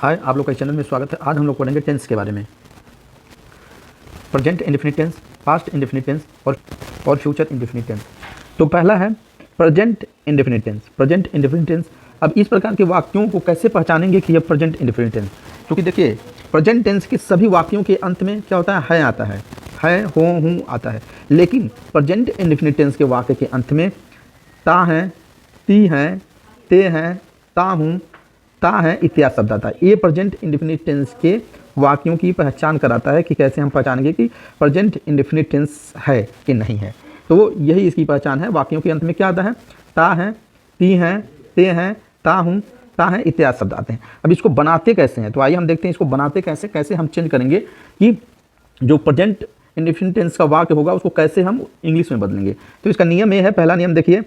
हाय, आप लोग का इस चैनल में स्वागत है। आज हम लोग पढ़ेंगे टेंस के बारे में। Present indefinite tense, past indefinite tense और फ्यूचर इंडेफिनिट टेंस। तो पहला है present indefinite tense. Present indefinite tense, अब इस प्रकार के वाक्यों को कैसे पहचानेंगे कि यह प्रेजेंट इंडेफिनिट टेंस? क्योंकि देखिए, प्रेजेंट टेंस के सभी वाक्यों के अंत में क्या होता है आता है, हो, हूँ आता है। लेकिन प्रेजेंट इंडेफिनिट टेंस के वाक्य के अंत में ता है, ती है, ते हैं, ता हूँ, ता है इत्यादि शब्द आता है। ये प्रेजेंट इंडेफिनिट टेंस के वाक्यों की पहचान कराता है कि कैसे हम पहचानेंगे कि प्रेजेंट इंडेफिनिट टेंस है कि नहीं है। तो यही इसकी पहचान है। वाक्यों के अंत में क्या आता है? ता है, ती हैं, ते हैं, ता हूँ, ता है इत्यादि शब्द आते हैं। अब इसको बनाते कैसे हैं? तो आइए हम देखते हैं इसको बनाते कैसे हम चेंज करेंगे कि जो प्रेजेंट इंडेफिनिट टेंस का वाक्य होगा उसको कैसे हम इंग्लिश में बदलेंगे। तो इसका नियम ये है, पहला नियम देखिए,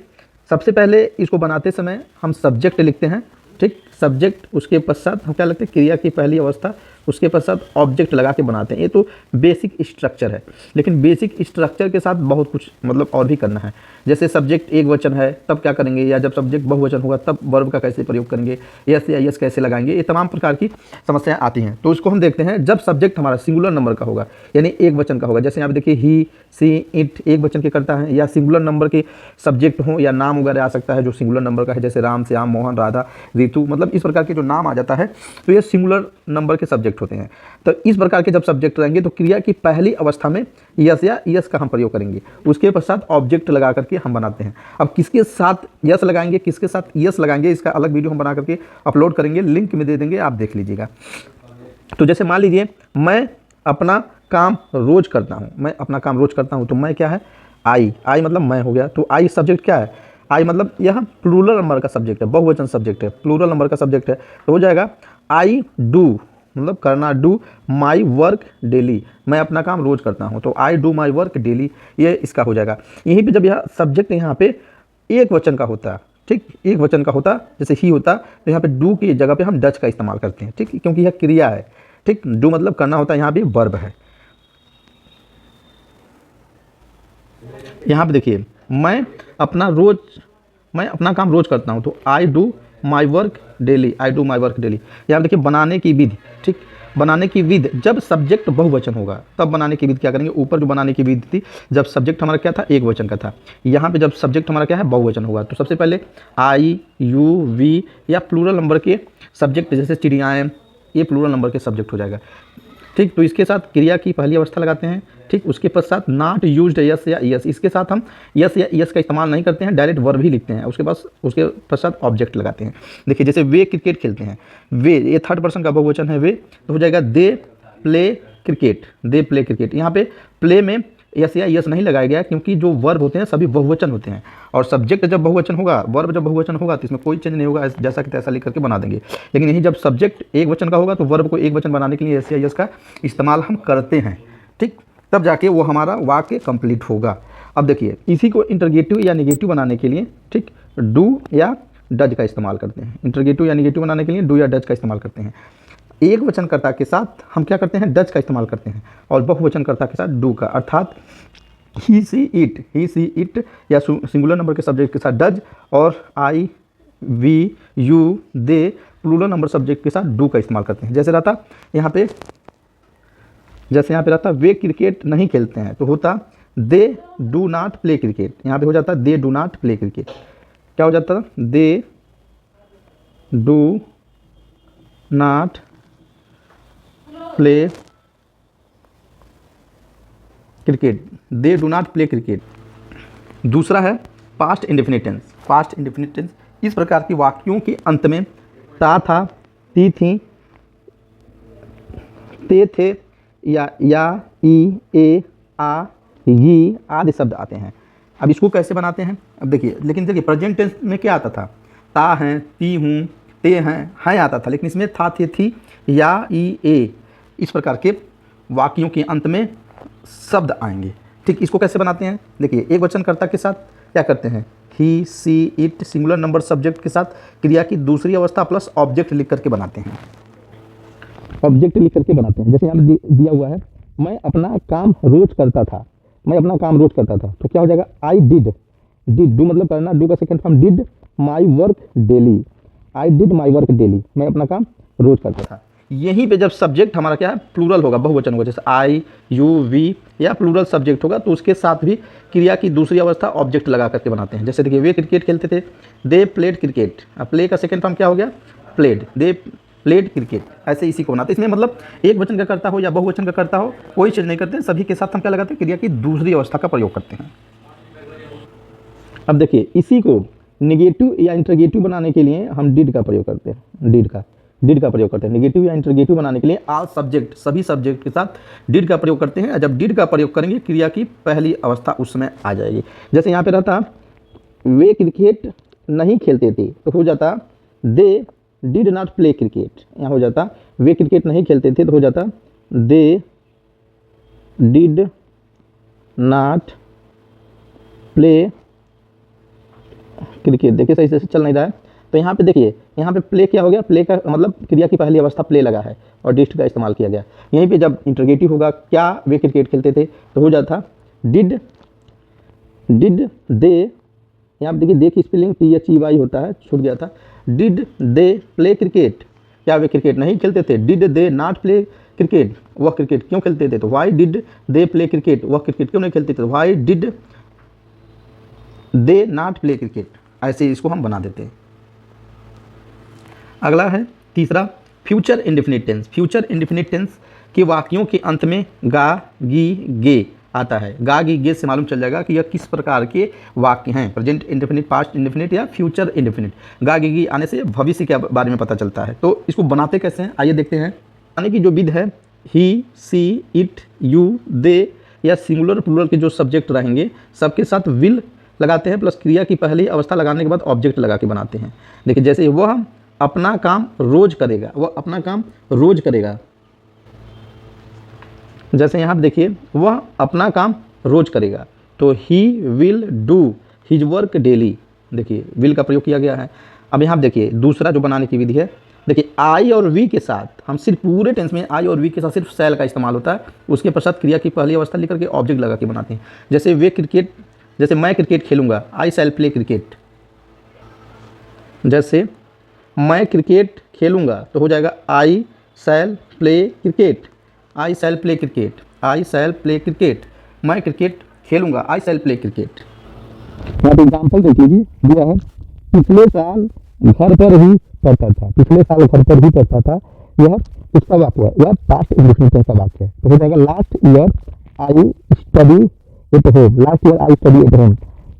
सबसे पहले इसको बनाते समय हम सब्जेक्ट लिखते हैं, ठीक, सब्जेक्ट, उसके पश्चात हम क्या लगते हैं, क्रिया की पहली अवस्था, उसके पश्चात ऑब्जेक्ट लगा के बनाते हैं। ये तो बेसिक स्ट्रक्चर है। लेकिन बेसिक स्ट्रक्चर के साथ बहुत कुछ मतलब और भी करना है। जैसे सब्जेक्ट एक वचन है तब क्या करेंगे, या जब सब्जेक्ट बहुवचन होगा तब वर्ब का कैसे प्रयोग करेंगे, यस या यस कैसे लगाएंगे, ये तमाम प्रकार की समस्याएं आती हैं। तो इसको हम देखते हैं जब सब्जेक्ट हमारा सिंगुलर नंबर का होगा, यानी एक वचन का होगा। जैसे यहाँ पे देखिए, ही, सी, इट एक वचन के करता है, या सिंगुलर नंबर के सब्जेक्ट हो, या नाम वगैरह आ सकता है जो सिंगुलर नंबर का है, जैसे राम, श्याम, मोहन, राधा, रितु, मतलब इस प्रकार के जो नाम आ जाता है तो ये सिंगुलर नंबर के सब्जेक्ट होते हैं। तो इस प्रकार के जब सब्जेक्ट रहेंगे तो क्रिया की पहली अवस्था में यस या यस का हम प्रयोग करेंगे, उसके पश्चात ऑब्जेक्ट लगा करके हम बनाते हैं। अब किसके साथ यस लगाएंगे, किसके साथ यस लगाएंगे, इसका अलग वीडियो हम बना करके अपलोड करेंगे, लिंक में दे देंगे, आप देख लीजिएगा। तो जैसे मान लीजिए, मैं अपना काम रोज करता हूँ, मैं अपना काम रोज करता हूँ, तो मैं क्या है, आई मतलब मैं हो गया। तो आई सब्जेक्ट क्या है, आई मतलब यह प्लूरल नंबर का सब्जेक्ट है, बहुवचन सब्जेक्ट है, प्लूरल नंबर का सब्जेक्ट है। तो हो जाएगा आई डू, मतलब करना, डू माई वर्क डेली, मैं अपना काम रोज करता हूँ, तो I do my work daily, ये इसका हो जाएगा। यहीं पे जब यह सब्जेक्ट यहाँ पे एक वचन का होता है, ठीक, एक वचन का होता, जैसे ही होता, तो यहाँ पे डू की जगह पे हम डच का इस्तेमाल करते हैं, ठीक, क्योंकि यह क्रिया है, ठीक, डू मतलब करना होता है, यहाँ पे वर्ब है। यहाँ पे देखिए, मैं अपना काम रोज करता हूँ, तो I do my work daily, I do my work daily. यहाँ देखिए, बनाने की विधि, ठीक, बनाने की विधि, जब सब्जेक्ट बहुवचन होगा तब बनाने की विधि क्या करेंगे, ऊपर जो बनाने की विधि थी जब सब्जेक्ट हमारा क्या था, एक वचन का था। यहाँ पे जब सब्जेक्ट हमारा क्या है, बहुवचन होगा, तो सबसे पहले आई, यू, वी या प्लूरल नंबर के सब्जेक्ट, जैसे चिड़ियाएँ, ये प्लूरल नंबर के सब्जेक्ट हो जाएगा, ठीक। तो इसके साथ क्रिया की पहली अवस्था लगाते हैं, ठीक, उसके पश्चात नॉट यूज्ड यस या यस, इसके साथ हम यस या यस का इस्तेमाल नहीं करते हैं, डायरेक्ट वर्ब ही लिखते हैं, उसके पश्चात ऑब्जेक्ट लगाते हैं। देखिए, जैसे वे क्रिकेट खेलते हैं, वे ये थर्ड पर्सन का बहुवचन है वे, तो हो जाएगा दे प्ले क्रिकेट, दे प्ले क्रिकेट। यहाँ पे प्ले में यस या यस नहीं लगाया गया क्योंकि जो वर्ब होते हैं सभी बहुवचन होते हैं, और सब्जेक्ट जब बहुवचन होगा, वर्ब जब बहुवचन होगा तो इसमें कोई चेंज नहीं होगा, जैसा कि तैसा लिख करके बना देंगे। लेकिन यही जब सब्जेक्ट एक वचन का होगा तो वर्ब को एक वचन बनाने के लिए यस या यस का इस्तेमाल हम करते हैं, ठीक, तब जाके वो हमारा वाक्य कंप्लीट होगा। अब देखिए, इसी को इंटरगेटिव या नेगेटिव बनाने के लिए, ठीक, डू या डज का इस्तेमाल करते हैं। इंटरगेटिव या नेगेटिव बनाने के लिए डू या डज का इस्तेमाल करते हैं। एक वचनकर्ता के साथ हम क्या करते हैं, डज का इस्तेमाल करते हैं, और बहुवचनकर्ता के साथ डू का, अर्थात ही सी इट या सिंगुलर नंबर के सब्जेक्ट के साथ डज, और I, we, you, they plural number subject के साथ डू का इस्तेमाल करते हैं। जैसे रहता यहाँ पे, रहता वे क्रिकेट नहीं खेलते हैं, तो होता they do not play cricket, यहाँ पे हो जाता they do not play cricket. क्या हो जाता, they do not play cricket, they do not play cricket. दूसरा है past indefinite tense. Past indefinite tense, इस प्रकार की वाक्यों के अंत में ता था, ती थी, ते थे, या ई, ए, आ, ये आदि शब्द आते हैं। अब इसको कैसे बनाते हैं, अब देखिए, लेकिन देखिए प्रेजेंट टेंस में क्या आता था, ता हैं, ती हूँ, ते हैं आता था, लेकिन इसमें था, थे, थी, या, ई, ए, इस प्रकार के वाक्यों के अंत में शब्द आएंगे, ठीक। इसको कैसे बनाते हैं, देखिए, एक वचनकर्ता के साथ क्या करते हैं, ही, she, it singular number subject के साथ क्रिया की दूसरी अवस्था प्लस ऑब्जेक्ट लिख करके बनाते हैं, ऑब्जेक्ट लिख करके बनाते हैं। जैसे यहाँ दिया हुआ है, मैं अपना काम रोज करता था, मैं अपना काम रोज करता था, तो क्या हो जाएगा, आई डिड, डू मतलब करना, डू का second form did my work daily, I did my work daily, मैं अपना काम रोज करता था। यहीं पे जब सब्जेक्ट हमारा क्या है, प्लूरल होगा, बहुवचन होगा, जैसे आई, यू, वी या प्लूरल सब्जेक्ट होगा, तो उसके साथ भी क्रिया की दूसरी अवस्था ऑब्जेक्ट लगा करके बनाते हैं। जैसे देखिए वे क्रिकेट खेलते थे, दे प्लेड क्रिकेट। अब प्ले का सेकेंड फॉर्म क्या हो गया, प्लेड, दे प्लेड क्रिकेट। ऐसे इसी को बनाते हैं। इसमें मतलब एक वचन का करता हो या बहुवचन का करता हो, कोई चीज़ नहीं करते हैं, सभी के साथ हम क्या लगाते हैं, क्रिया की दूसरी अवस्था का प्रयोग करते हैं। अब देखिए इसी को निगेटिव या इंटरगेटिव बनाने के लिए हम डिड का प्रयोग करते हैं, डिड का प्रयोग करते हैं। निगेटिव या इंटरगेटिव बनाने के लिए ऑल सब्जेक्ट, सभी सब्जेक्ट के साथ डिड का प्रयोग करते हैं। जब डिड का प्रयोग करेंगे क्रिया की पहली अवस्था उस समय आ जाएगी। जैसे यहाँ पे रहता वे क्रिकेट नहीं खेलते थे, तो हो जाता they did not play cricket. यहाँ हो जाता वे क्रिकेट नहीं खेलते थे, तो हो जाता they did not play cricket. देखिए सही से चल नहीं रहा है, तो यहाँ पे देखिए, यहाँ पे प्ले क्या हो गया, प्ले का मतलब क्रिया की पहली अवस्था प्ले लगा है और डिड का इस्तेमाल किया गया। यहीं पे जब इंटरगेटिव होगा, क्या वे क्रिकेट खेलते थे, तो हो जाता डिड दे, यहाँ पे देखिए दे की स्पेलिंग THEY होता है, छूट गया था। डिड दे प्ले क्रिकेट, क्या वे क्रिकेट नहीं खेलते थे। Did they not play cricket, वह क्रिकेट क्यों खेलते थे। तो why did they play cricket, वह क्रिकेट क्यों नहीं खेलते थे। Why did they not play cricket. ऐसे इसको हम बना देते हैं। अगला है तीसरा future indefinite tense. Future indefinite tense के वाक्यों के अंत में गा, गी, गे आता है। गा, गी, गे से मालूम चल जाएगा कि यह किस प्रकार के वाक्य हैं, प्रेजेंट इंडेफिनिट, पास्ट इंडेफिनिट या फ्यूचर इंडेफिनिट। गा, गी, गी आने से भविष्य के बारे में पता चलता है। तो इसको बनाते कैसे हैं, आइए देखते हैं। आने की जो विध है, ही, सी, इट, यू, दे या सिंगुलर प्लूरल के जो सब्जेक्ट रहेंगे सबके साथ विल लगाते हैं, प्लस क्रिया की पहली अवस्था लगाने के बाद ऑब्जेक्ट लगा के बनाते हैं। देखिए जैसे वह अपना काम रोज करेगा, वह अपना काम रोज करेगा। जैसे यहाँ देखिए वह अपना काम रोज करेगा, तो he will do his work daily. देखिए विल का प्रयोग किया गया है। अब यहाँ देखिए दूसरा जो बनाने की विधि है, देखिए आई और वी के साथ हम सिर्फ पूरे टेंस में आई और वी के साथ सिर्फ शैल का इस्तेमाल होता है। उसके पश्चात क्रिया की पहली अवस्था लेकर के ऑब्जेक्ट लगा के बनाते हैं। जैसे वे क्रिकेट, जैसे मैं क्रिकेट खेलूंगा, आई शैल प्ले क्रिकेट। जैसे मैं क्रिकेट खेलूंगा तो हो जाएगा आई शैल प्ले क्रिकेट, आई शैल प्ले क्रिकेट, आई शैल प्ले क्रिकेट। मैं क्रिकेट खेलूंगा, आई शैल प्ले क्रिकेट। यहाँ पे एग्जाम्पल देखिए जी दिया है, पिछले साल घर पर ही पढ़ता था, पिछले साल घर पर ही पढ़ता था। यह किसका वाक्य है, यह पास्ट इंडेफिनिट टेंस का वाक्य है। तो हो जाएगा last year I study at home, last year I study at home.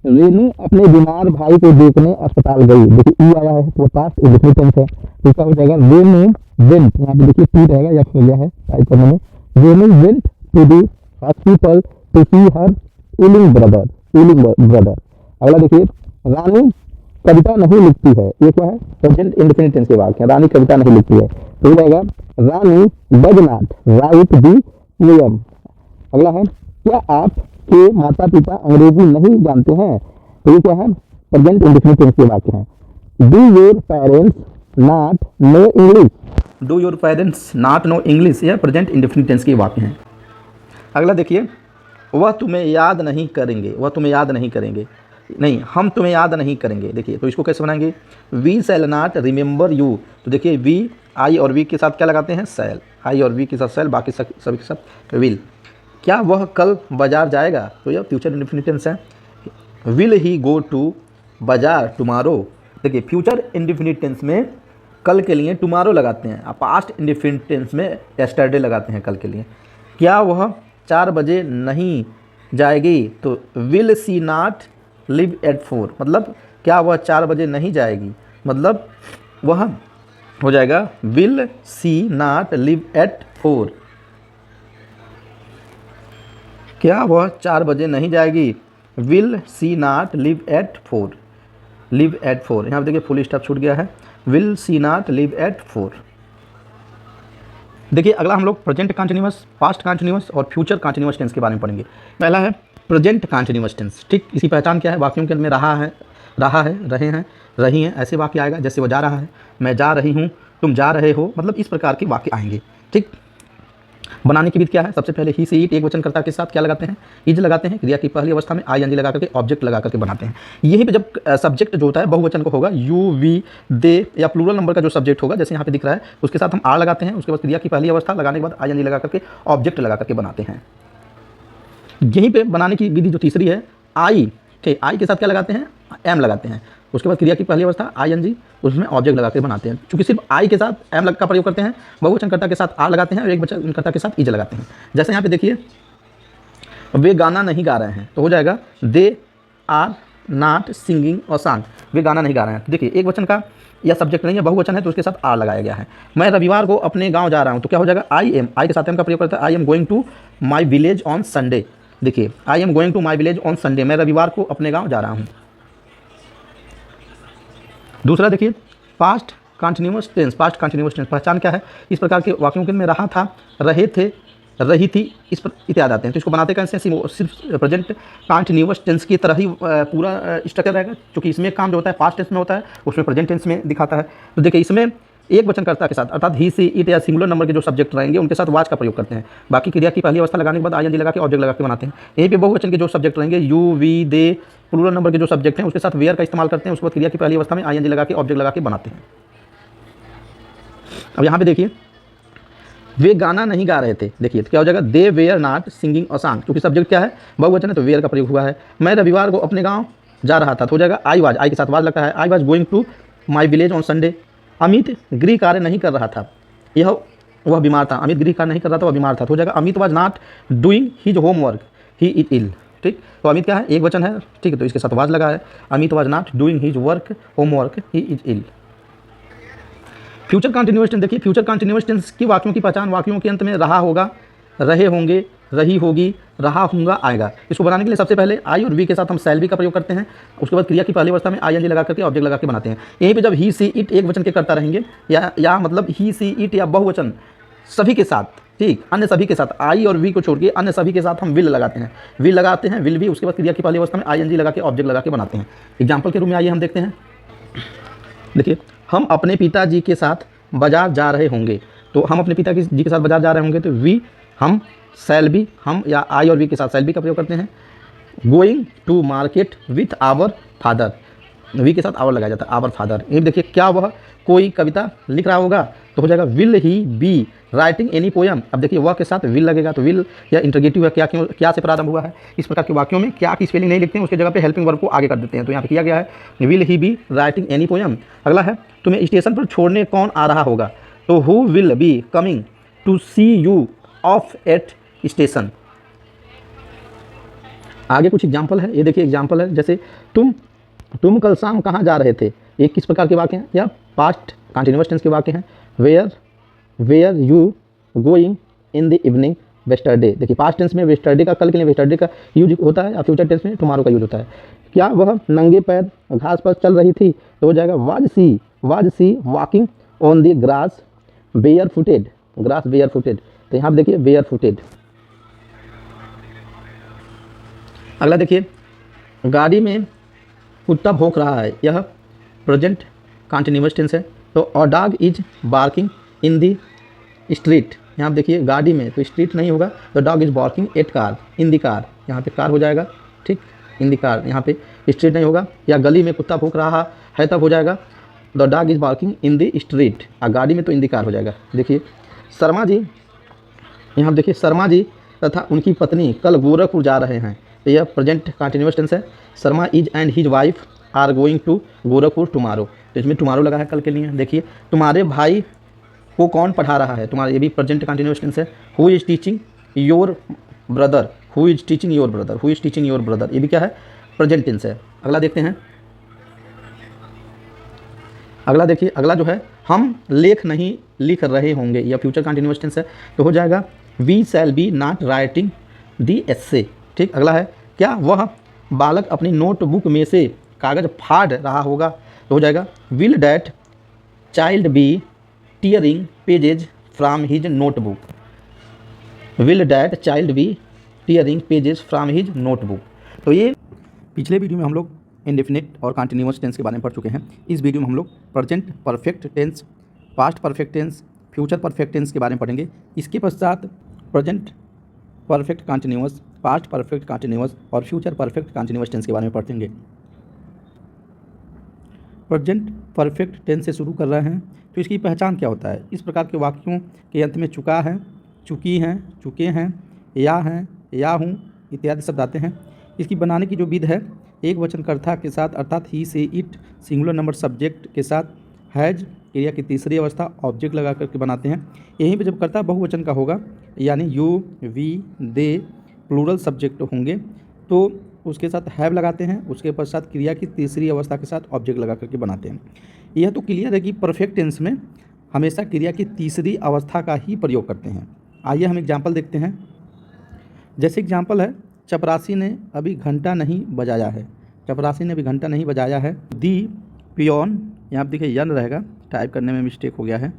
Renu अपने बीमार भाई को देखने अस्पताल गई। देखिए ई आया है तो पास्ट इंडेफिनिट टेंस है, तो इसका हो जाएगा रेनू वेंट। यहाँ पे देखिए टी रहेगा या मिल है टाइप करने में। Renu went to the hospital to see her ailing brother. अगला देखिए रानी कविता नहीं लिखती है, ये क्या है, प्रेजेंट इंडेफिनिट टेंस के वाक्य है। रानी कविता नहीं लिखती है, तो हो जाएगा Rani does not write the poem. अगला है क्या आपके माता पिता अंग्रेजी नहीं जानते हैं, तो ये क्या है, प्रेजेंट इंडेफिनिट टेंस के वाक्य हैं। Do your parents not know English, do your parents not know English, यह प्रेजेंट इंडेफिनिट टेंस के वाक्य हैं। अगला देखिए वह तुम्हें याद नहीं करेंगे, वह तुम्हें याद नहीं करेंगे, नहीं हम तुम्हें याद नहीं करेंगे। देखिए तो इसको कैसे बनाएंगे, we shall not remember you. तो देखिए वी आई और वी के साथ क्या लगाते हैं, शैल, आई और वी के साथ शैल, बाकी सभी के साथ विल। क्या वह कल बाजार जाएगा, तो यह फ्यूचर इंडेफिनिट टेंस है। विल ही गो टू बाजार टुमारो। देखिए फ्यूचर इंडेफिनिट टेंस में कल के लिए टुमारो लगाते हैं, पास्ट इंडेफिनिट टेंस में यस्टरडे लगाते हैं कल के लिए। क्या वह 4 बजे नहीं जाएगी, तो will see not live at 4, मतलब क्या वह 4 बजे नहीं जाएगी, मतलब वह हो जाएगा will see not live at 4। क्या वह 4 बजे नहीं जाएगी, will see not live at 4, live at 4। यहाँ पे देखिए फुल स्टॉप छूट गया है, will see not live at 4। देखिए अगला हम लोग प्रेजेंट कंटिन्यूअस, पास्ट कंटिन्यूअस और फ्यूचर कंटिन्यूअस टेंस के बारे में पढ़ेंगे। पहला है प्रेजेंट कंटिन्यूअस टेंस। ठीक, इसकी पहचान क्या है, वाक्यों के अंत में रहा है, रहे हैं, रही हैं, ऐसे वाक्य आएगा। जैसे वो जा रहा है, मैं जा रही हूँ, तुम जा रहे हो, मतलब इस प्रकार के वाक्य आएंगे। ठीक, बनाने की विधि क्या है? सबसे पहले ही से इट एक वचनकर्ता के साथ क्या लगाते हैं? इज लगाते हैं। क्रिया की पहली अवस्था में आईएनजी लगा करके ऑब्जेक्ट लगा करके बनाते हैं। यहीं पे जब सब्जेक्ट जो होता है बहुवचन को होगा यू वी दे या प्लूरल नंबर का जो सब्जेक्ट होगा जैसे यहाँ पे दिख रहा है उसके साथ हम आर लगाते हैं। उसके बाद क्रिया की पहली अवस्था लगाने के बाद आईएनजी लगा करके ऑब्जेक्ट लगा करके बनाते हैं। यहीं पे बनाने की विधि जो तीसरी है आई, ठीक, आई के साथ क्या लगाते हैं? एम लगाते हैं। उसके बाद क्रिया की पहली अवस्था आईएनजी, उसमें ऑब्जेक्ट लगा के बनाते हैं। क्योंकि सिर्फ आई के साथ एम का प्रयोग करते हैं, बहुवचनकर्ता के साथ आर लगाते हैं और एक वचनकर्ता के साथ इज लगाते हैं। जैसे यहाँ पे देखिए वे गाना नहीं गा रहे हैं तो हो जाएगा दे आर नॉट सिंगिंग और सॉन्ग। वे गाना नहीं गा रहे हैं, तो देखिए एक वचन का या सब्जेक्ट नहीं है, बहुवचन है तो उसके साथ आर लगाया गया है। मैं रविवार को अपने गांव जा रहा हूं तो क्या हो जाएगा? आई एम, आई के साथ एम का प्रयोग करता है। I am going to my village on Sunday. देखिए I am going to my village on Sunday, मैं रविवार को अपने गांव जा रहा हूं। दूसरा देखिए past continuous tense. Past continuous tense पहचान क्या है? इस प्रकार के वाक्यों के में रहा था, रहे थे, रही थी, इस पर इत्यादि आते हैं। तो इसको बनाते कैसे? सिर्फ प्रेजेंट कंटिन्यूअस टेंस की तरह ही पूरा स्ट्रक्चर रहेगा, क्योंकि इसमें काम जो होता है पास्ट टेंस में होता है, उसमें प्रेजेंट टेंस में दिखाता है। तो देखिए इसमें एक वचनकर्ता के साथ अर्थात ही सी इट या सिंगुलर नंबर के जो सब्जेक्ट रहेंगे उनके साथ वाज का प्रयोग करते हैं। बाकी क्रिया की पहली अवस्था लगाने के बाद आईएनजी लगा के ऑब्जेक्ट लगा के बनाते हैं। यहीं पे बहुवचन के जो सब्जेक्ट रहेंगे you we they plural number के जो सब्जेक्ट हैं उसके साथ वेयर का इस्तेमाल करते हैं। उसके बाद क्रिया की पहली अवस्था में आईएनजी लगा के ऑब्जेक्ट लगा के बनाते हैं। अब यहाँ पे देखिए वे गाना नहीं गा रहे थे, देखिए तो क्या हो जाएगा? They were not singing a song, क्योंकि सब्जेक्ट क्या है? बहुवचन है तो वेयर का प्रयोग हुआ है। मैं रविवार को अपने गांव जा रहा था तो हो जाएगा आई वाज, आई के साथ वाज लगता है। I was going to my village on Sunday. Amit गृह कार्य नहीं कर रहा था, यह वह बीमार था। अमित गृह कार्य नहीं कर रहा था, वह बीमार था, तो हो जाएगा Amit was not doing his homework, he is ill. ठीक, तो अमित क्या है? एक वचन है, ठीक है, तो इसके साथ वाज लगा है। Amit was not doing his work homework, he is ill. Future continuous tense देखिए, फ्यूचर कंटिन्यूअस टेंस की वाक्यों की पहचान वाक्यों के अंत में रहा होगा, रहे होंगे, रही होगी, रहा होगा आएगा। इसको बनाने के लिए सबसे पहले आई और वी के साथ हम शैल बी का प्रयोग करते हैं। उसके बाद क्रिया की पहली अवस्था में आईएनजी लगा करके ऑब्जेक्ट लगा के बनाते हैं। यहीं पे जब ही सी इट एक वचन के करता रहेंगे या मतलब ही सी इट या बहुवचन सभी के साथ, ठीक, अन्य सभी के साथ आई और वी को छोड़ के अन्य सभी के साथ हम विल लगाते हैं। विल लगाते हैं, विल भी, उसके बाद क्रिया की पहली अवस्था में आईएनजी लगा के ऑब्जेक्ट लगा के बनाते हैं। एग्जाम्पल के रूप में आइए हम देखते हैं। देखिए हम अपने पिताजी के साथ बाजार जा रहे होंगे, तो हम अपने पिता जी के साथ बाजार जा रहे होंगे तो वी, हम, शैल बी, हम या आई और वी के साथ शैल बी का प्रयोग करते हैं। Going to market with our father, we के साथ आवर लगाया जाता है, आवर फादर। ये देखिए क्या वह कोई कविता लिख रहा होगा तो हो जाएगा will he be writing any poem. अब देखिए वह के साथ विल लगेगा तो विल या इंटरगेटिव है, क्या क्यों क्या से प्रारंभ हुआ है। इस प्रकार के वाक्यों में क्या की स्पेलिंग नहीं लिखते हैं, उसके जगह पे हेल्पिंग वर्ब को आगे कर देते हैं। तो यहाँ पे किया गया है will he be writing any poem. अगला है तुम्हें स्टेशन पर छोड़ने कौन आ रहा होगा, तो who will be coming to see you off at station. आगे कुछ एग्जाम्पल है, ये देखिए एग्जाम्पल है, जैसे तुम कल शाम कहाँ जा रहे थे। ये किस प्रकार के वाक्य हैं? या पास्ट कंटिन्यूअस टेंस के वाक्य हैं। Were you going in the evening yesterday. देखिए पास्ट टेंस में वेस्टरडे का, कल के लिए वेस्टरडे का यूज होता है, या फ्यूचर टेंस में टुमारो का यूज होता है। क्या वह नंगे पैर घास पर चल रही थी, तो हो जाएगा was she walking on the grass bare footed, grass bare footed. तो यहाँ पर देखिए बेयर फुटेड। अगला देखिए गाड़ी में कुत्ता भौंक रहा है, यह प्रेजेंट कंटिन्यूअस टेंस है। तो a dog is barking in the street, यहाँ पे देखिए गाड़ी में तो स्ट्रीट नहीं होगा, तो dog is barking at car, in the car, यहाँ पे कार हो जाएगा, ठीक, इन दी कार, यहाँ पे स्ट्रीट नहीं होगा। या गली में कुत्ता भौंक रहा है तब हो जाएगा the dog is barking in the street, और गाड़ी में तो इन दी कार हो जाएगा। देखिए शर्मा जी, यहाँ पे देखिए शर्मा जी तथा उनकी पत्नी कल गोरखपुर जा रहे हैं, तो यह प्रेजेंट कंटिन्यूअस टेंस है। Sharma is and his wife are going to Gorakhpur tomorrow, तो इसमें टुमारो लगा है कल के लिए। देखिए तुम्हारे भाई को कौन पढ़ा रहा है, तुम्हारे, ये भी प्रेजेंट कंटिन्यूअस टेंस है। Who is teaching your brother, who is teaching your brother, who is teaching your brother, ये भी क्या है? प्रेजेंट टेंस है। अगला देखते हैं, अगला देखिए, अगला जो है हम लेख नहीं लिख रहे होंगे, या फ्यूचर कंटिन्यूअस टेंस है, तो हो जाएगा we shall be not writing the essay, ठीक। अगला है क्या वह बालक अपनी नोटबुक में से कागज़ फाड़ रहा होगा, तो हो जाएगा will that child B tearing pages from his notebook, will that child B tearing pages from his notebook. तो ये पिछले वीडियो में हम लोग इंडेफिनिट और कंटिन्यूअस टेंस के बारे में पढ़ चुके हैं। इस वीडियो में हम लोग present perfect tense, past perfect tense, future perfect tense के बारे में पढ़ेंगे। इसके पश्चात present perfect continuous, past perfect continuous और फ्यूचर परफेक्ट कंटिन्यूअस टेंस के बारे में पढ़ेंगे। प्रेजेंट परफेक्ट टेंस से शुरू कर रहे हैं तो इसकी पहचान क्या होता है। इस प्रकार के वाक्यों के अंत में चुका है, चुकी हैं, चुके हैं, या हूँ इत्यादि शब्द आते हैं। इसकी बनाने की जो विधि है, एक वचनकर्ता के साथ अर्थात ही से इट सिंगुलर नंबर सब्जेक्ट के साथ हैज क्रिया की तीसरी अवस्था ऑब्जेक्ट लगा करके बनाते हैं। यहीं पे जब कर्ता बहुवचन का होगा यानी you, we, they plural subject होंगे तो उसके साथ हैव लगाते हैं, उसके पश्चात क्रिया की तीसरी अवस्था के साथ ऑब्जेक्ट लगा करके बनाते हैं। यह तो क्लियर है कि परफेक्ट टेंस में हमेशा क्रिया की तीसरी अवस्था का ही प्रयोग करते हैं। आइए हम एग्जाम्पल देखते हैं। जैसे एग्जाम्पल है, चपरासी ने अभी घंटा नहीं बजाया है। चपरासी ने अभी घंटा नहीं बजाया है। दी पियोन, यहाँ पर देखिए यन रहेगा, टाइप करने में मिस्टेक हो गया है,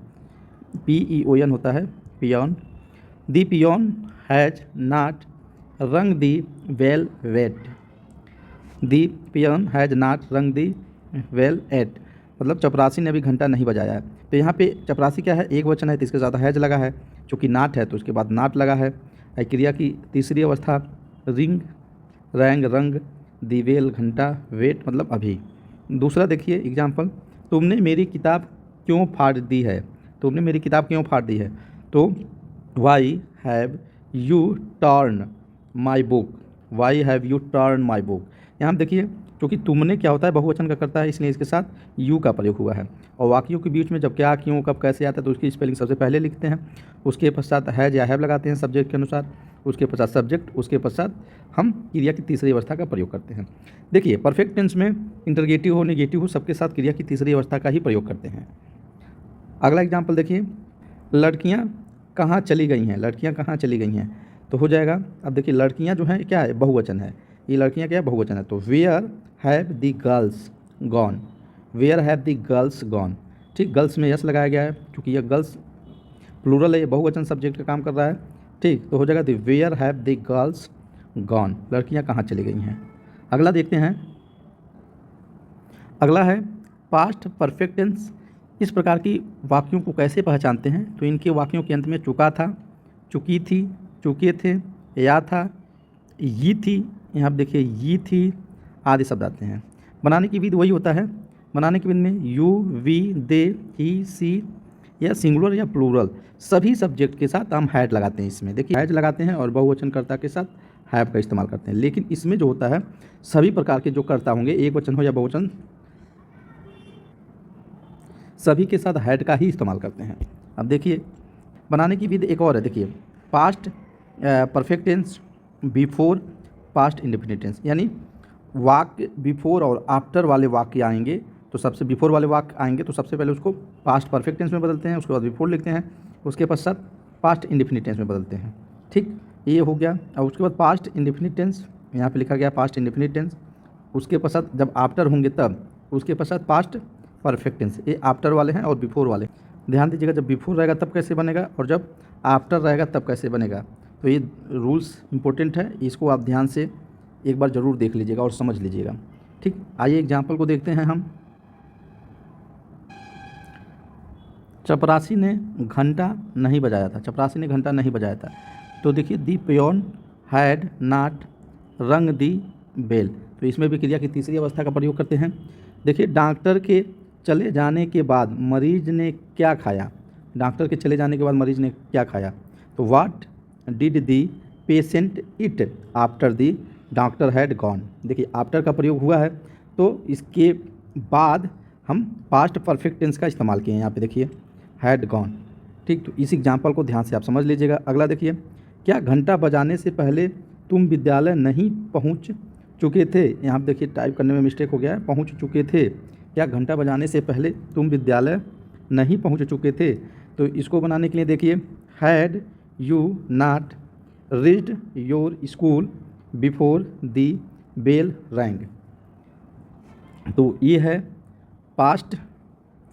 PEON होता है peon. The peon has not rung the bell yet. The peon has not rung the well at, मतलब चपरासी ने अभी घंटा नहीं बजाया है। तो यहाँ पे चपरासी क्या है, एक वचन है तो इसके साथ हैज लगा है, चूँकि नाट है तो उसके बाद नाट लगा है। क्रिया की तीसरी अवस्था रिंग, रैंग, रंग, दी वेल घंटा, वेट मतलब अभी। दूसरा देखिए एग्जाम्पल, तुमने मेरी किताब क्यों फाड़ दी है। तुमने मेरी किताब क्यों फाड़ दी है, तो why have U turn my book, why have U turn my book. यहाँ देखिए क्योंकि तुमने क्या होता है बहुवचन का करता है, इसलिए इसके साथ यू का प्रयोग हुआ है। और वाक्यों के बीच में जब क्या, क्यों, कब, कैसे आता है तो उसकी स्पेलिंग सबसे पहले लिखते हैं, उसके पश्चात हैज या हैव लगाते हैं सब्जेक्ट के अनुसार, उसके पश्चात सब्जेक्ट, उसके पश्चात हम क्रिया की तीसरी अवस्था का प्रयोग करते हैं। देखिए परफेक्ट टेंस में इंटरगेटिव हो, नेगेटिव हो, सबके साथ क्रिया की तीसरी अवस्था का ही प्रयोग करते हैं। अगला एग्जाम्पल देखिए, लड़कियाँ कहाँ चली गई हैं। लड़कियाँ कहाँ चली गई हैं तो हो जाएगा, अब देखिए लड़कियाँ जो हैं क्या है, बहुवचन है, ये लड़कियाँ क्या है, बहुवचन है। तो where have the girls gone, where have the girls gone. ठीक, गर्ल्स में यस लगाया गया है क्योंकि यह गर्ल्स प्लूरल है, ये बहुवचन सब्जेक्ट का काम कर रहा है। ठीक, तो हो जाएगा the where have the girls gone, लड़कियाँ कहाँ चली गई हैं। अगला देखते हैं, अगला है पास्ट परफेक्ट टेंस। इस प्रकार की वाक्यों को कैसे पहचानते हैं, तो इनके वाक्यों के अंत में चुका था, चुकी थी, चुके थे, या था, ये थी, यहाँ पर देखिए ये थी आदि शब्द आते हैं। बनाने की विधि वही होता है, बनाने की विधि में यू, वी, दे, ही, सी या सिंगुलर या प्लूरल सभी सब्जेक्ट के साथ हम हैड लगाते हैं। इसमें देखिए हैड लगाते हैं और बहुवचन कर्ता के साथ हैव का इस्तेमाल करते हैं। लेकिन इसमें जो होता है सभी प्रकार के जो कर्ता होंगे, एक वचन हो या बहुवचन, सभी के साथ हैड का ही इस्तेमाल करते हैं। अब देखिए बनाने की विधि एक और है, देखिए past perfect tense before past indefinite tense, यानी वाक्य बिफोर और आफ्टर वाले वाक्य आएंगे तो सबसे बिफोर वाले वाक्य आएंगे तो सबसे पहले उसको पास्ट परफेक्ट टेंस में बदलते हैं, उसके बाद बिफोर लिखते हैं, उसके पश्चात पास्ट इंडेफिनिट टेंस में बदलते हैं। ठीक, ये हो गया। और उसके बाद पास्ट इंडेफिनिट टेंस, यहाँ पे लिखा गया पास्ट इंडेफिनिट टेंस, उसके पश्चात जब आफ्टर होंगे तब उसके पश्चात पास्ट परफेक्ट टेंस। ये आफ्टर वाले हैं और बिफोर वाले। ध्यान दीजिएगा, जब बिफोर रहेगा तब कैसे बनेगा और जब आफ्टर रहेगा तब कैसे बनेगा, तो ये रूल्स इंपॉर्टेंट है, इसको आप ध्यान से एक बार ज़रूर देख लीजिएगा और समझ लीजिएगा। ठीक, आइए एग्जाम्पल को देखते हैं हम। चपरासी ने घंटा नहीं बजाया था। चपरासी ने घंटा नहीं बजाया था, तो देखिए दी peon had not rung the bell, तो इसमें भी क्रिया की तीसरी अवस्था का प्रयोग करते हैं। देखिए डॉक्टर के चले जाने के बाद मरीज ने क्या खाया। डॉक्टर के चले जाने के बाद मरीज ने क्या खाया, तो what did the patient it after the doctor had gone. देखिए आफ्टर का प्रयोग हुआ है तो इसके बाद हम पास्ट परफेक्ट टेंस का इस्तेमाल किए हैं। यहाँ पे देखिए हैड गॉन। ठीक, तो इस एग्जाम्पल को ध्यान से आप समझ लीजिएगा। अगला देखिए, क्या घंटा बजाने से पहले तुम विद्यालय नहीं पहुँच चुके थे। यहाँ पे देखिए टाइप करने में मिस्टेक हो गया है, पहुँच चुके थे। क्या घंटा बजाने से पहले तुम विद्यालय नहीं पहुँच चुके थे, तो इसको बनाने के लिए देखिए had you not reached your school before the bell rang. तो ये है पास्ट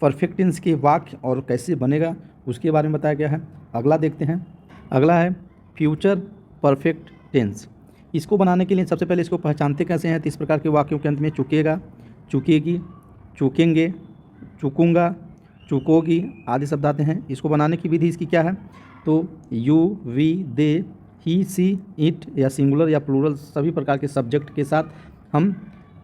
परफेक्ट टेंस के वाक्य और कैसे बनेगा उसके बारे में बताया गया है। अगला देखते हैं, अगला है फ्यूचर परफेक्ट टेंस। इसको बनाने के लिए सबसे पहले इसको पहचानते कैसे हैं, तो इस प्रकार के वाक्यों के अंत में चुकेगा, चुकेगी, चुकेंगे, चुकूँगा, चुकोगी आदि शब्द आते हैं। इसको बनाने की विधि इसकी क्या है, तो you, we, they, he, she, it या सिंगुलर या प्लूरल सभी प्रकार के सब्जेक्ट के साथ हम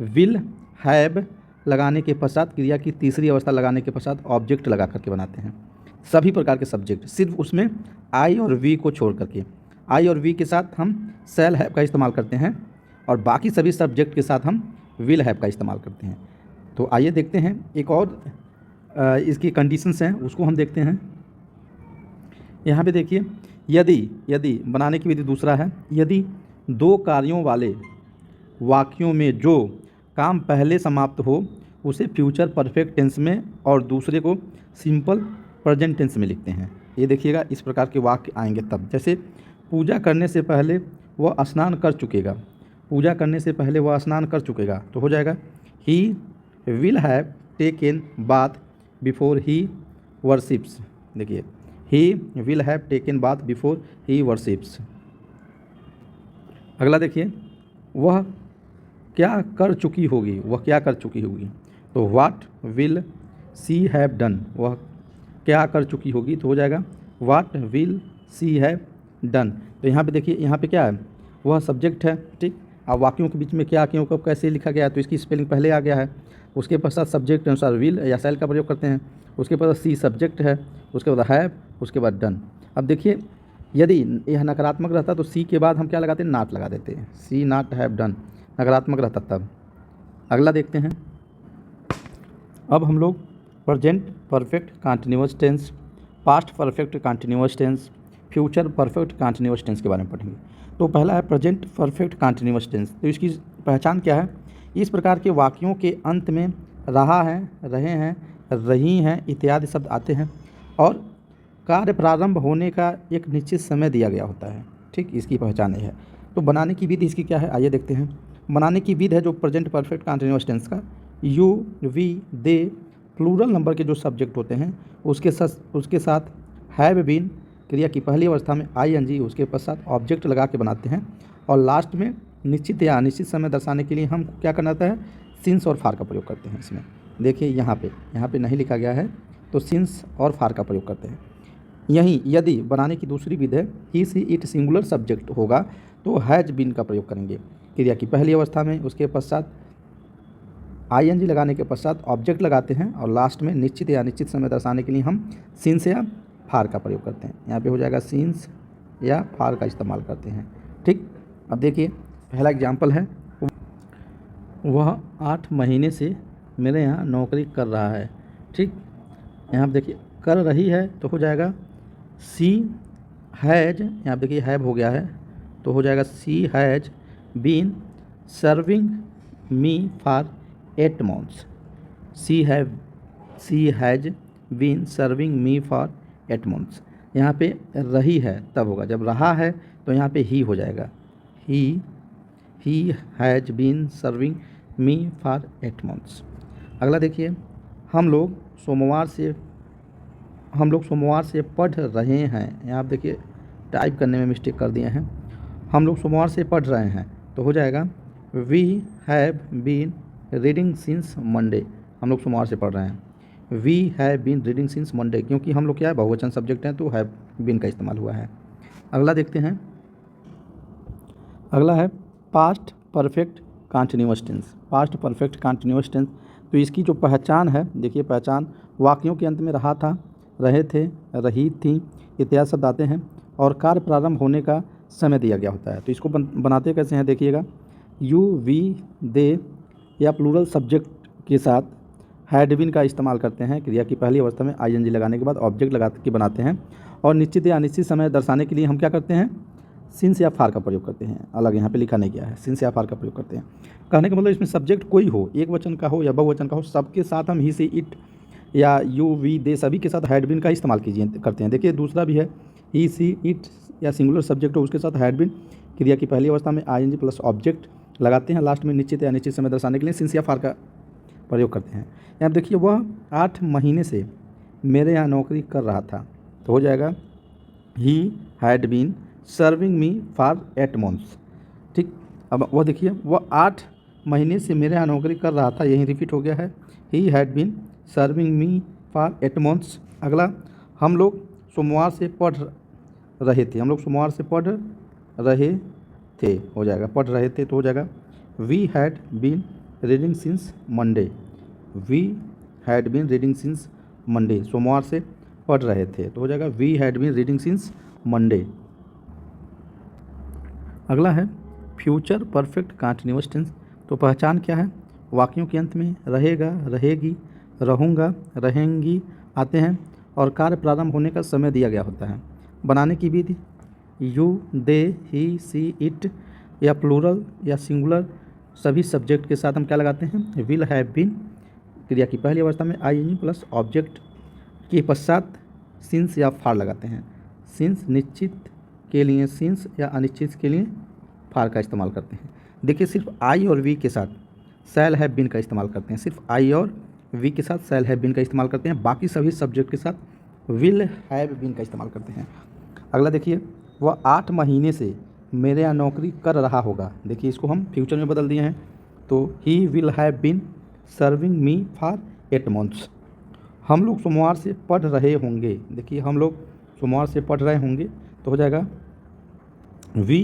विल, हैव लगाने के पश्चात क्रिया की तीसरी अवस्था लगाने के पश्चात ऑब्जेक्ट लगा करके बनाते हैं सभी प्रकार के सब्जेक्ट, सिर्फ उसमें आई और वी को छोड़ करके। आई और वी के साथ हम शैल हैव का इस्तेमाल करते हैं और बाकी सभी सब्जेक्ट के साथ हम विल हैव का इस्तेमाल करते हैं। तो आइए देखते हैं एक और इसकी कंडीशंस हैं उसको हम देखते हैं। यहाँ पे देखिए, यदि बनाने की विधि दूसरा है, यदि दो कार्यों वाले वाक्यों में जो काम पहले समाप्त हो उसे फ्यूचर परफेक्ट टेंस में और दूसरे को सिंपल प्रेजेंट टेंस में लिखते हैं। ये देखिएगा इस प्रकार के वाक्य आएंगे तब, जैसे पूजा करने से पहले वह स्नान कर चुकेगा, पूजा करने से पहले वह स्नान कर चुकेगा, तो हो जाएगा he will have taken bath before he worships. देखिए, he will have taken bath before he worships. अगला देखिए, वह क्या कर चुकी होगी, वह क्या कर चुकी होगी, तो what will see have done, वह क्या कर चुकी होगी, तो हो जाएगा what will see have done. तो यहाँ पे देखिए, यहाँ पे क्या है, वह सब्जेक्ट है, ठीक। अब वाक्यों के बीच में क्या क्यों कब कैसे लिखा गया है, तो इसकी स्पेलिंग पहले आ गया है। उसके पश्चात सब्जेक्ट के अनुसार विल या शैल का प्रयोग करते हैं। उसके बाद सी सब्जेक्ट है, उसके बाद हैव, उसके बाद डन। अब देखिए, यदि यह नकारात्मक रहता तो सी के बाद हम क्या लगाते हैं, नॉट लगा देते हैं, सी नॉट हैव डन, नकारात्मक रहता तब। अगला देखते हैं, अब हम लोग present perfect continuous tense, past perfect continuous tense, future perfect continuous tense के बारे में पढ़ेंगे। तो पहला है प्रेजेंट परफेक्ट कंटिन्यूअस टेंस। तो इसकी पहचान क्या है, इस प्रकार के वाक्यों के अंत में रहा है, रहे हैं, रही हैं इत्यादि शब्द आते हैं और कार्य प्रारंभ होने का एक निश्चित समय दिया गया होता है, ठीक। इसकी पहचान ये है। तो बनाने की विधि इसकी क्या है, आइए देखते हैं। बनाने की विधि है जो प्रेजेंट परफेक्ट कंटिन्यूअस टेंस का, you, we, they plural number के जो सब्जेक्ट होते हैं उसके साथ हैव बीन क्रिया की पहली अवस्था में आईएनजी, उसके पश्चात ऑब्जेक्ट लगा के बनाते हैं और लास्ट में निश्चित या अनिश्चित समय दर्शाने के लिए हम क्या करना होता है, सिंस और फार का प्रयोग करते हैं। इसमें देखिए, यहाँ पे नहीं लिखा गया है तो सिंस और फार का प्रयोग करते हैं। यहीं यदि बनाने की दूसरी विधि है, ही, सी, इट सिंगुलर सब्जेक्ट होगा तो हैज बीन का प्रयोग करेंगे क्रिया की पहली अवस्था में, उसके पश्चात आईएनजी लगाने के पश्चात ऑब्जेक्ट लगाते हैं और लास्ट में निश्चित या अनिश्चित समय दर्शाने के लिए हम सिंस या फार का प्रयोग करते हैं। यहाँ पे हो जाएगा सिंस या फार का इस्तेमाल करते हैं, ठीक। अब देखिए, पहला एग्जाम्पल है, वह 8 महीने से मेरे यहाँ नौकरी कर रहा है, ठीक। यहाँ पे देखिए, कर रही है तो हो जाएगा सी हैज, यहाँ पे देखिए हैव हो गया है तो हो जाएगा she has been serving me for 8 months। She has been serving me for 8 months। यहाँ पे रही है तब होगा, जब रहा है तो यहाँ पे ही हो जाएगा, he has been serving me for 8 months। अगला देखिए, हम लोग सोमवार से पढ़ रहे हैं, यहाँ पे देखिए टाइप करने में मिस्टेक कर दिए हैं, हम लोग सोमवार से पढ़ रहे हैं तो हो जाएगा we have been reading since Monday, हम लोग सोमवार से पढ़ रहे हैं। We have been reading since Monday, क्योंकि हम लोग क्या है, बहुवचन सब्जेक्ट हैं तो हैव बीन का इस्तेमाल हुआ है। अगला देखते हैं, अगला है past perfect continuous tense. Past perfect continuous tense, तो इसकी जो पहचान है, देखिए पहचान, वाक्यों के अंत में रहा था, रहे थे, रही थी इत्यादि शब्द आते हैं और कार्य प्रारंभ होने का समय दिया गया होता है। तो इसको बनाते कैसे हैं, देखिएगा, यू, वी, दे या प्लूरल सब्जेक्ट के साथ हैड बीन का इस्तेमाल करते हैं क्रिया की पहली अवस्था में आईएनजी लगाने के बाद ऑब्जेक्ट लगा के बनाते हैं और निश्चित या अनिश्चित समय दर्शाने के लिए हम क्या करते हैं, सिंस या फार का प्रयोग करते हैं। अलग यहाँ पे लिखा नहीं गया है, सिंस या फार का प्रयोग करते हैं। कहने का मतलब इसमें सब्जेक्ट कोई हो, एक वचन का हो या बहुवचन का हो, सबके साथ हम ही से इट या यू, वी, दे सभी के साथ हैड बीन का इस्तेमाल करते हैं। देखिए दूसरा भी है, ही, सी, इट या सिंगुलर सब्जेक्ट हो उसके साथ हैड बीन क्रिया की पहली अवस्था में आईएनजी प्लस ऑब्जेक्ट लगाते हैं, लास्ट में निश्चित या अनिश्चित समय दर्शाने के लिए सिंस या फार का प्रयोग करते हैं। यहाँ देखिए, वह 8 महीने से मेरे यहाँ नौकरी कर रहा था तो हो जाएगा he had been serving me for 8 months, ठीक। अब वह देखिए, वह 8 महीने से मेरे यहाँ नौकरी कर रहा था, यही रिपीट हो गया है, he had been serving me for 8 months. अगला, हम लोग सोमवार से पढ़ रहे थे, हम लोग सोमवार से पढ़ रहे थे हो जाएगा, पढ़ रहे थे तो हो जाएगा we had been reading since Monday. We had been reading since Monday, सोमवार से पढ़ रहे थे तो हो जाएगा we had been reading since Monday. अगला है फ्यूचर परफेक्ट कंटीन्यूअस टेंस। तो पहचान क्या है, वाक्यों के अंत में रहेगा, रहेगी, रहूँगा, रहेंगी आते हैं और कार्य प्रारंभ होने का समय दिया गया होता है। बनाने की विधि, you, they, he, she, it या प्लूरल या सिंगुलर सभी सब्जेक्ट के साथ हम क्या लगाते हैं, विल हैव बीन। क्रिया की पहली अवस्था में आई प्लस ऑब्जेक्ट के पश्चात सिंस या फार लगाते हैं। सिंस निश्चित के लिए सिंस या अनिश्चित के लिए फार का इस्तेमाल करते हैं। देखिए सिर्फ आई और वी के साथ शैल हैव बीन का इस्तेमाल करते हैं, सिर्फ आई और वी के साथ शैल हैव बीन का इस्तेमाल करते हैं, बाकी सभी सब्जेक्ट के साथ विल हैव बीन का इस्तेमाल करते हैं। अगला देखिए, वह 8 महीने से मेरे यहाँ नौकरी कर रहा होगा। देखिए इसको हम फ्यूचर में बदल दिए हैं, तो he will have been serving me for 8 months. हम लोग सोमवार से पढ़ रहे होंगे। देखिए हम लोग सोमवार से पढ़ रहे होंगे तो हो जाएगा we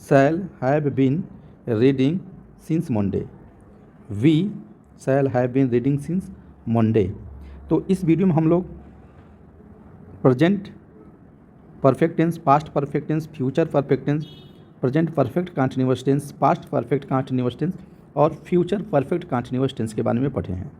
shall have been reading since Monday. We shall have been reading since Monday. तो इस वीडियो में हम लोग present perfect tense, past perfect tense, future perfect tense, present perfect continuous tense, past perfect continuous tense और future perfect continuous tense के बारे में पढ़े हैं।